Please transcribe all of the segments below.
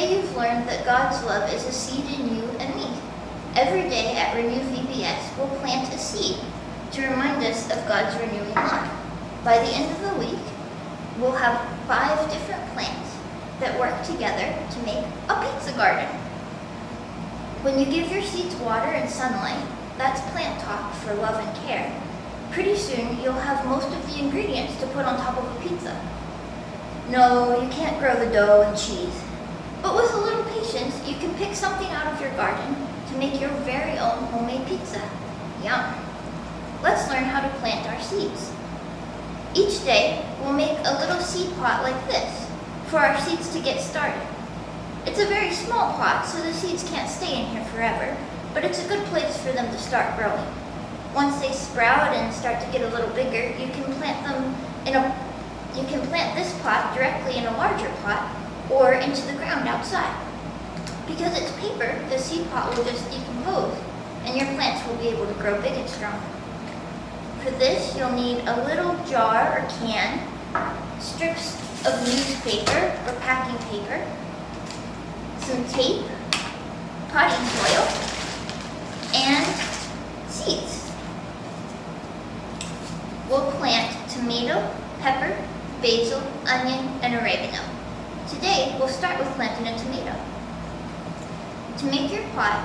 Today you've learned that God's love is a seed in you and me. Every day at Renew VBS, we'll plant a seed to remind us of God's renewing love. By the end of the week, we'll have 5 different plants that work together to make a pizza garden. When you give your seeds water and sunlight, that's plant talk for love and care. Pretty soon, you'll have most of the ingredients to put on top of a pizza. No, you can't grow the dough and cheese. But with a little patience, you can pick something out of your garden to make your very own homemade pizza. Yum! Let's learn how to plant our seeds. Each day, we'll make a little seed pot like this for our seeds to get started. It's a very small pot, so the seeds can't stay in here forever, but it's a good place for them to start growing. Once they sprout and start to get a little bigger, you can plant this pot directly in a larger pot or into the ground outside. Because it's paper, the seed pot will just decompose, and your plants will be able to grow big and strong. For this, you'll need a little jar or can, strips of newspaper or packing paper, some tape, potting soil, and seeds. We'll plant tomato, pepper, basil, onion, and oregano. Today, we'll start with planting a tomato. To make your pot,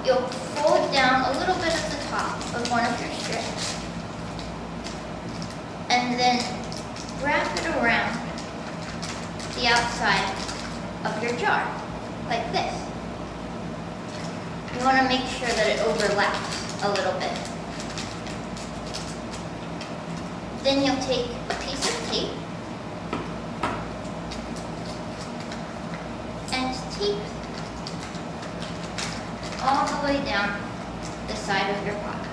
you'll fold down a little bit of the top of one of your strips, and then wrap it around the outside of your jar, like this. You want to make sure that it overlaps a little bit. Then you'll take a piece of tape and tape all the way down the side of your pot.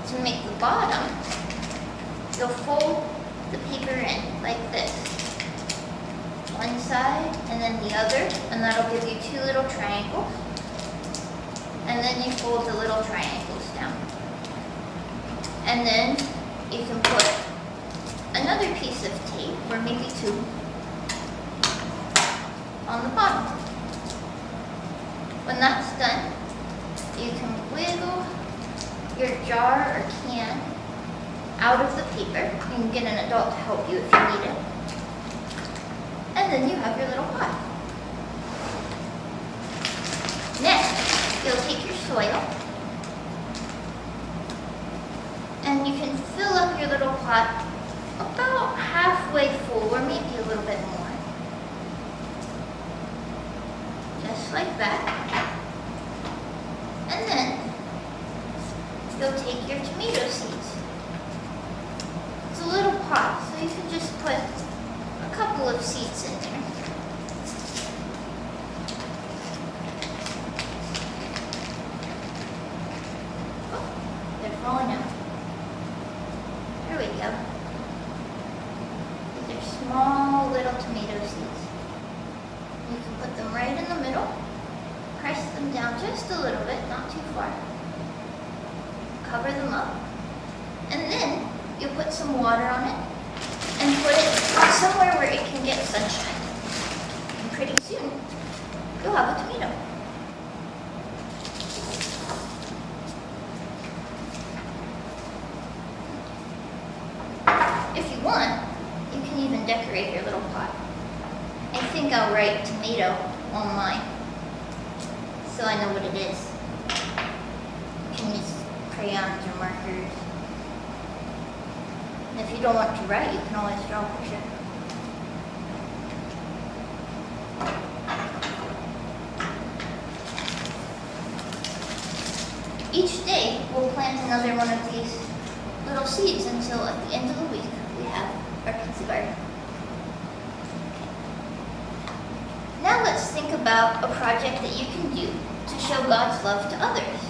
To make the bottom, you'll fold the paper in like this. One side and then the other, and that'll give you 2 little triangles. And then you fold the little triangles down. And then you can put another piece of tape, or maybe 2, on the bottom. When that's done, you can wiggle your jar or can out of the paper. You can get an adult to help you if you need it. And then you have your little pot. Next, you'll take your soil and you can fill up your little pot about halfway full, or maybe a little bit more. Just like that. And then you'll take your tomato seeds. It's a little pot, so you can just put a couple of seeds in there. Oh, they're falling out. There we go. These are small little tomato seeds. You can put them right in the middle. Press them down just a little bit, not too far. Cover them up. And then you'll put some water on it and put it somewhere where it can get sunshine. And pretty soon, you'll have a tomato. If you want, you can even decorate your little pot. I think I'll write tomato on mine, so I know what it is. You can use crayons or markers. And if you don't want to write, you can always draw a picture. Each day, we'll plant another one of these little seeds until at the end of the week, we have our pizza garden. Now let's think about a project that you can do to show God's love to others.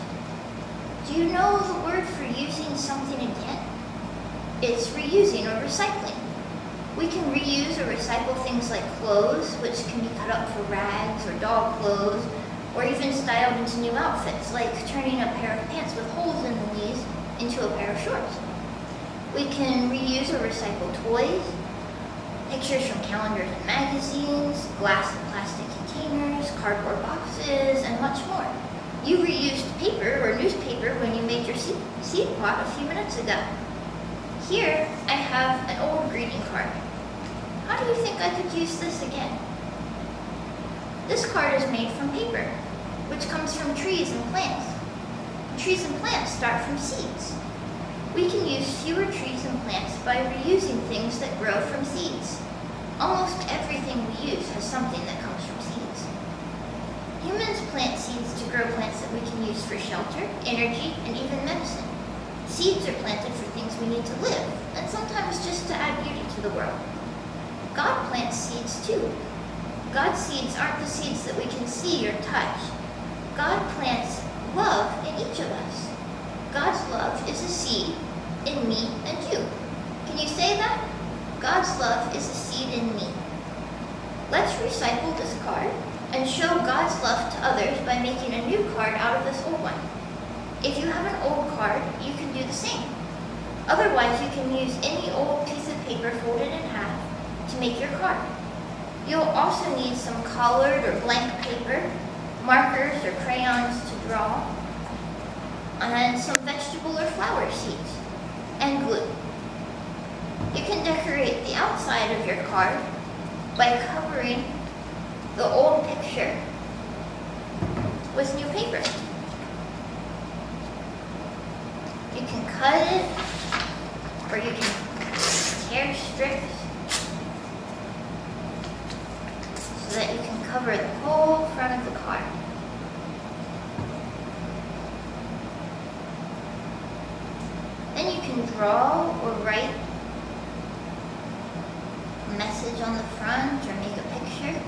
Do you know the word for using something again? It's reusing or recycling. We can reuse or recycle things like clothes, which can be cut up for rags or dog clothes, or even styled into new outfits, like turning a pair of pants with holes in the knees into a pair of shorts. We can reuse or recycle toys, pictures from calendars and magazines, glass and plastic containers, cardboard boxes, and much more. You reused paper or newspaper when you made your seed pot a few minutes ago. Here, I have an old greeting card. How do you think I could use this again? This card is made from paper, which comes from trees and plants. Trees and plants start from seeds. We can use fewer trees and plants by reusing things that grow from seeds. Almost everything we use has something that comes from seeds. Humans plant seeds to grow plants that we can use for shelter, energy, and even medicine. Seeds are planted for things we need to live, and sometimes just to add beauty to the world. God plants seeds too. God's seeds aren't the seeds that we can see or touch. God plants love in each of us. God's love is a seed in me and you. Can you say that? God's love is a seed in me. Let's recycle this card and show God's love to others by making a new card out of this old one. If you have an old card, you can do the same. Otherwise, you can use any old piece of paper folded in half to make your card. You'll also need some colored or blank paper, markers or crayons to draw, and some vegetable or flower seeds, and glue. You can decorate the outside of your card by covering the old picture with new paper. You can cut it, or you can tear strips so that you can cover the whole front of the card. Then you can draw or write a message on the front or make a picture.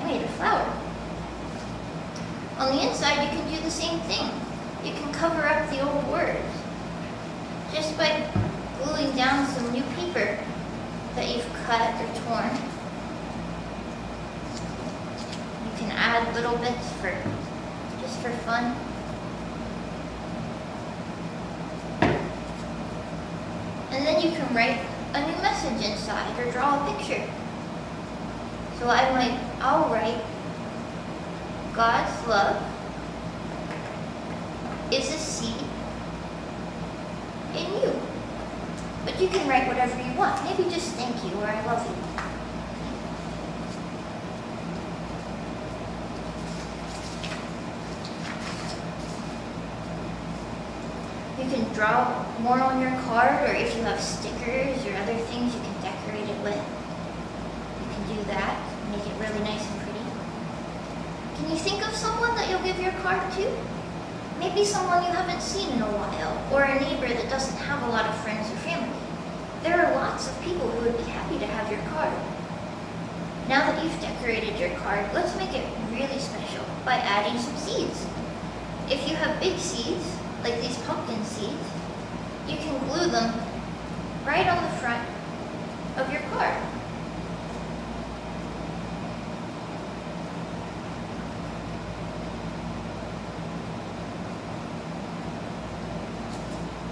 I made a flower. On the inside, you can do the same thing. You can cover up the old words just by gluing down some new paper that you've cut or torn. You can add little bits just for fun. And then you can write a new message inside or draw a picture. So I'll write, God's love is a seed in you. But you can write whatever you want. Maybe just thank you or I love you. You can draw more on your card, or if you have stickers or other things you can decorate it with, you can do that, make it really nice and pretty. Can you think of someone that you'll give your card to? Maybe someone you haven't seen in a while, or a neighbor that doesn't have a lot of friends or family. There are lots of people who would be happy to have your card. Now that you've decorated your card, let's make it really special by adding some seeds. If you have big seeds, like these pumpkin seeds, you can glue them right on the front of your card.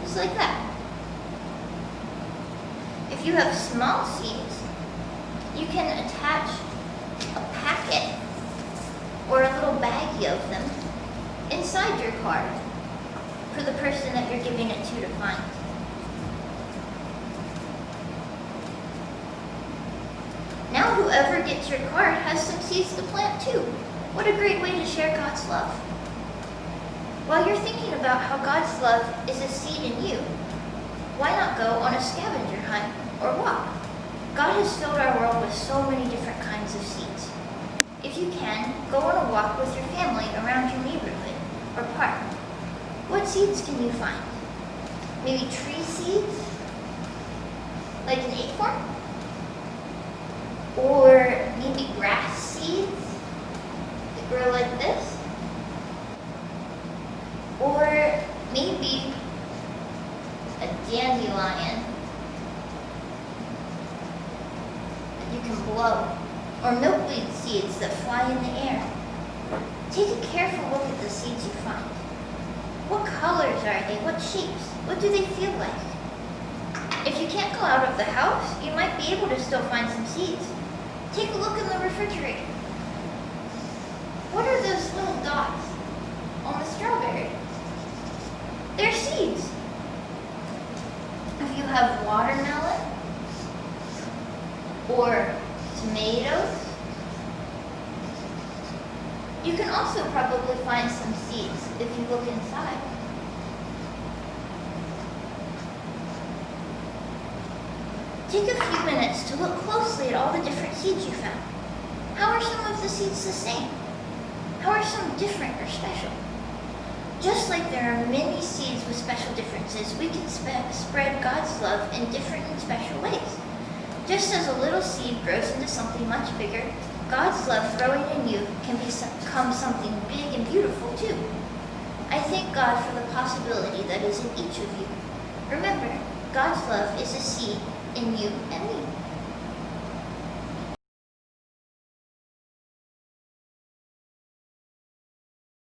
Just like that. If you have small seeds, you can attach a packet or a little baggie of them inside your card for the person that you're giving it to find. Now whoever gets your card has some seeds to plant too. What a great way to share God's love. While you're thinking about how God's love is a seed in you, why not go on a scavenger hunt or walk? God has filled our world with so many different kinds of seeds. If you can, go on a walk with your family around your neighborhood or park. What seeds can you find? Maybe tree seeds? Like an acorn? Or maybe grass seeds that grow like this? Or maybe a dandelion that you can blow. Or milkweed seeds that fly in the air. Take a careful look at the seeds you find. What colors are they? What shapes? What do they feel like? If you can't go out of the house, you might be able to still find some seeds. Take a look in the refrigerator. What are those little dots on the strawberry? They're seeds. If you have watermelon or tomatoes, you can also probably find some seeds if you look inside. Take a few minutes to look closely at all the different seeds you found. How are some of the seeds the same? How are some different or special? Just like there are many seeds with special differences, we can spread God's love in different and special ways. Just as a little seed grows into something much bigger, God's love growing in you can become something big and beautiful too. I thank God for the possibility that is in each of you. Remember, God's love is a seed in you and me.